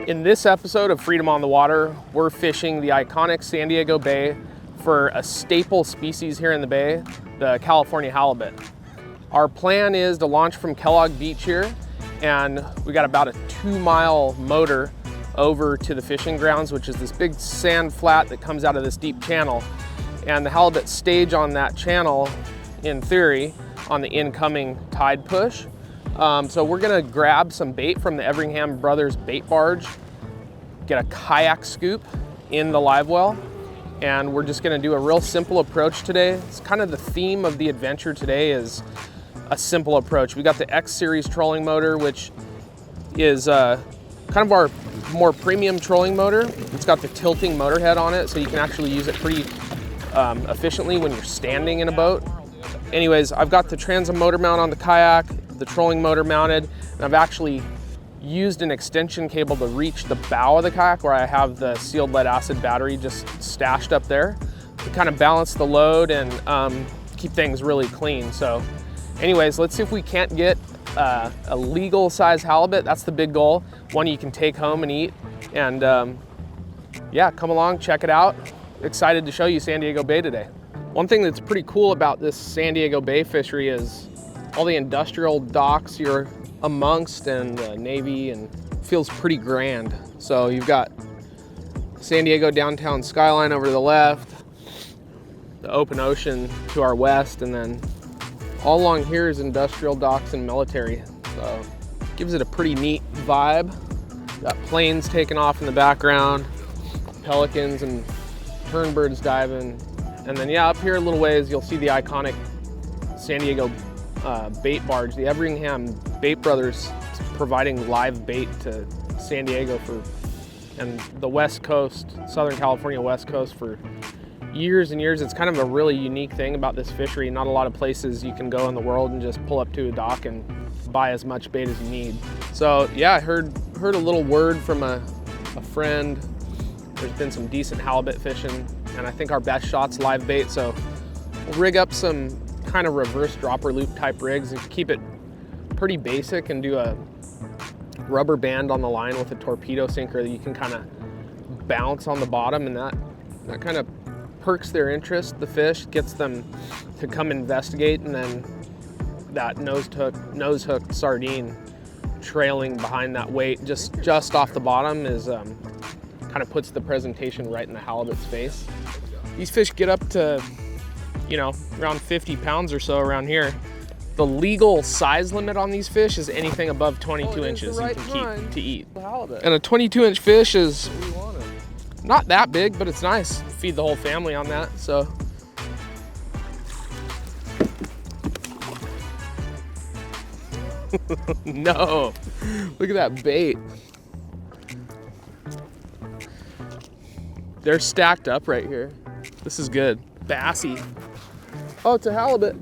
In this episode of Freedom on the Water, we're fishing the iconic San Diego Bay for a staple species here in the bay, the California halibut. Our plan is to launch from Kellogg Beach here, and we got about a 2-mile motor over to the fishing grounds, which is this big sand flat that comes out of this deep channel. And the halibut stage on that channel, in theory, on the incoming tide push. So we're gonna grab some bait from the Everingham Brothers bait barge, get a kayak scoop in the live well, and we're just gonna do a real simple approach today. It's kind of the theme of the adventure today is a simple approach. We got the X Series trolling motor, which is kind of our more premium trolling motor. It's got the tilting motor head on it, so you can actually use it pretty efficiently when you're standing in a boat. Anyways, I've got the transom motor mount on the kayak, the trolling motor mounted, and I've actually used an extension cable to reach the bow of the kayak where I have the sealed lead acid battery just stashed up there to kind of balance the load and keep things really clean. So anyways, let's see if we can't get a legal size halibut. That's the big goal. One you can take home and eat. And yeah, come along, check it out. Excited to show you San Diego Bay today. One thing that's pretty cool about this San Diego Bay fishery is all the industrial docks you're amongst and the Navy, and feels pretty grand. So you've got San Diego downtown skyline over to the left, the open ocean to our west, and then all along here is industrial docks and military. So gives it a pretty neat vibe. Got planes taking off in the background, pelicans and turnbirds diving. And then yeah, up here a little ways, you'll see the iconic San Diego bait barge. The Everingham Bait Brothers providing live bait to San Diego and the West Coast, Southern California West Coast for years and years. It's kind of a really unique thing about this fishery. Not a lot of places you can go in the world and just pull up to a dock and buy as much bait as you need. So yeah, I heard a little word from a friend. There's been some decent halibut fishing, and I think our best shot's live bait. So we'll rig up some kind of reverse dropper loop type rigs and keep it pretty basic and do a rubber band on the line with a torpedo sinker that you can kind of bounce on the bottom, and that kind of perks their interest, the fish, gets them to come investigate, and then that nose hooked sardine trailing behind that weight just off the bottom is kind of puts the presentation right in the halibut's face. These fish get up to, you know, around 50 pounds or so around here. The legal size limit on these fish is anything above 22 inches you can keep to eat. And a 22-inch fish is not that big, but it's nice. Feed the whole family on that, so. No, look at that bait. They're stacked up right here. This is good. Bassy. Oh, it's a halibut.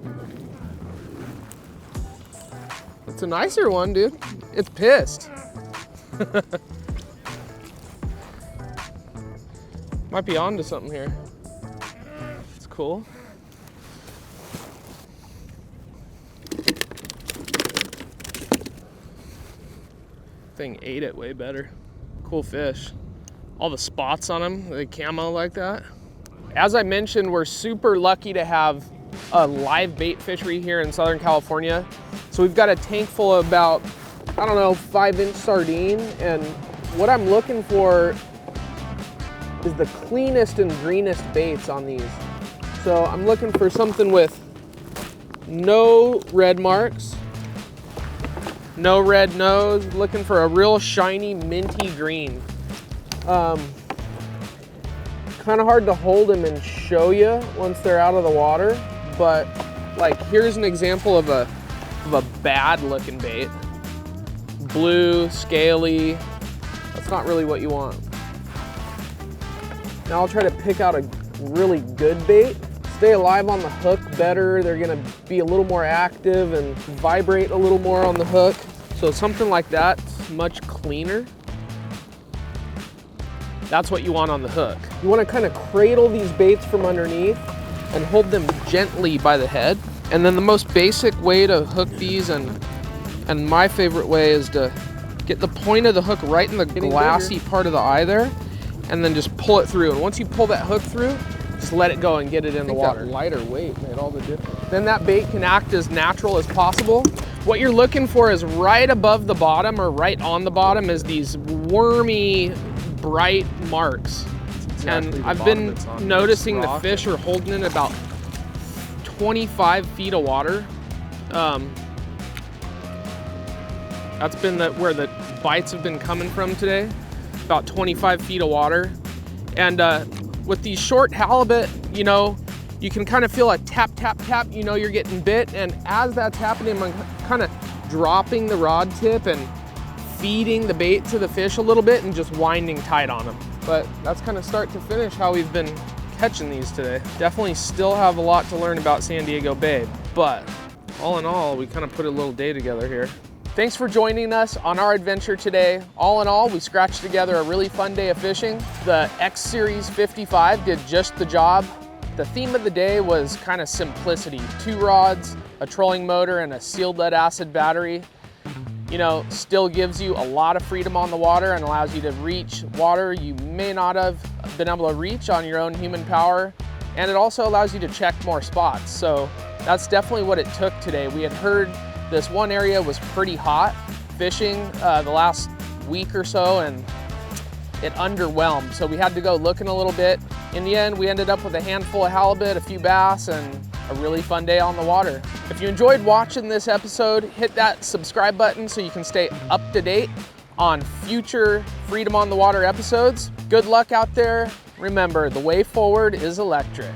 It's a nicer one, dude. It's pissed. Might be onto something here. It's cool. Thing ate it way better. Cool fish. All the spots on them, the camo like that. As I mentioned, we're super lucky to have a live bait fishery here in Southern California. So we've got a tank full of about, I don't know, 5-inch sardine. And what I'm looking for is the cleanest and greenest baits on these. So I'm looking for something with no red marks, no red nose, looking for a real shiny minty green. Kind of hard to hold them and show you once they're out of the water, but like here's an example of a bad looking bait. Blue, scaly, that's not really what you want. Now I'll try to pick out a really good bait. Stay alive on the hook better. They're gonna be a little more active and vibrate a little more on the hook. So something like that's much cleaner. That's what you want on the hook. You want to kind of cradle these baits from underneath and hold them gently by the head. And then the most basic way to hook these, and my favorite way, is to Get the point of the hook right in the glassy part of the eye there, and then just pull it through. And once you pull that hook through, just let it go and get it in the water. That lighter weight made all the difference. Then that bait can act as natural as possible. What you're looking for is right above the bottom or right on the bottom is these wormy, bright marks. Exactly, and I've been noticing the fish are holding in about 25 feet of water. That's been where the bites have been coming from today, about 25 feet of water. And with these short halibut, you know, you can kind of feel a tap, tap, tap, you know you're getting bit. And as that's happening, I'm kind of dropping the rod tip and feeding the bait to the fish a little bit and just winding tight on them. But that's kind of start to finish how we've been catching these today. Definitely still have a lot to learn about San Diego Bay, but all in all, we kind of put a little day together here. Thanks for joining us on our adventure today. All in all, we scratched together a really fun day of fishing. The X Series 55 did just the job. The theme of the day was kind of simplicity. 2 rods, a trolling motor, and a sealed lead acid battery. You know, still gives you a lot of freedom on the water and allows you to reach water you may not have been able to reach on your own human power. And it also allows you to check more spots. So that's definitely what it took today. We had heard this one area was pretty hot fishing the last week or so, and it underwhelmed. So we had to go looking a little bit. In the end, we ended up with a handful of halibut, a few bass, and a really fun day on the water. If you enjoyed watching this episode, hit that subscribe button so you can stay up to date on future Freedom on the Water episodes. Good luck out there. Remember, the way forward is electric.